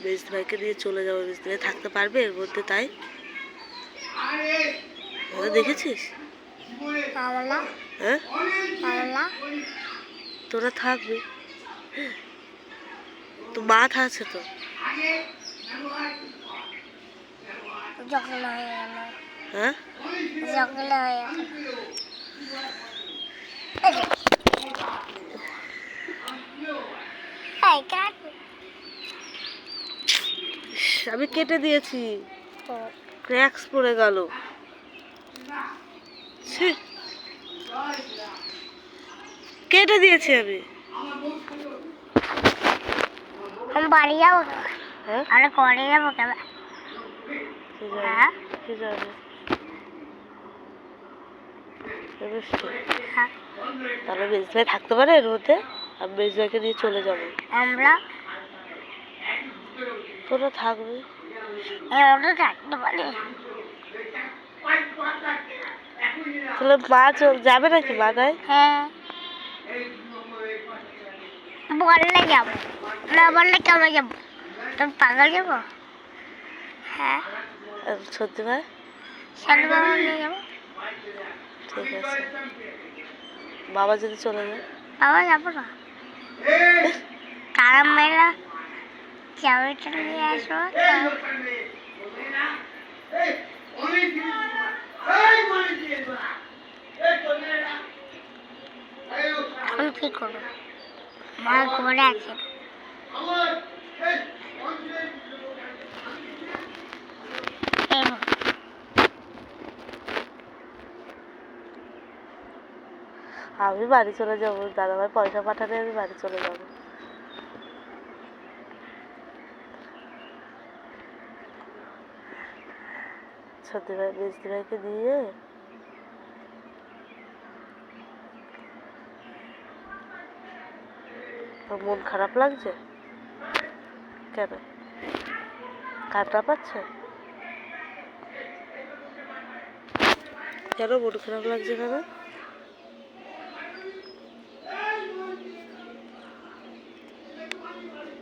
মেজদি ভাইকে নিয়ে চলে যাবো। মেজদি ভাই থাকতে পারবে এর মধ্যে? তাই দেখেছিস? হ্যাঁ, তোরা থাকবি তো, মাঠ আছে তো। হ্যাঁ, আমি কেটে দিয়েছি, ক্র্যাক্স পড়ে গেল। কেটে দিয়েছি আমি। हम बाड़ी जाओ। হ্যাঁ, अरे कॉलेज जाओ क्या? हाँ हाँ তাহলে মেজদি ভাই থাকতে পারে এর মধ্যে? আমি মেজদি ভাইকে নিয়ে চলে যাবো। আমরা তোরা থাকবি। ওটা থাকতে পারি। তাহলে মা যাবে নাকি? মা নাই? হ্যাঁ বললে যাবো, না বললে কেন যাবো? তুমি পাগল যাবো? হ্যাঁ সত্যি ভাই সালু বাবা নিয়ে যাবো। ঠিক আছে, বাবা যদি চলে যায়? বাবা যাবো না, তারা মেয়েরা চাবিটা নিয়ে আসবো। এখন কি করবো? মা ঘরে আছে। আমি বাড়ি চলে যাবো, দাদাভাই পয়সা পাঠালে আমি বাড়ি চলে যাবো। সত্যি ভাই মেজদি ভাইকে দিয়ে তোর মন খারাপ লাগছে কেন? কান্না পাচ্ছে কেন? মন খারাপ লাগছে কেন?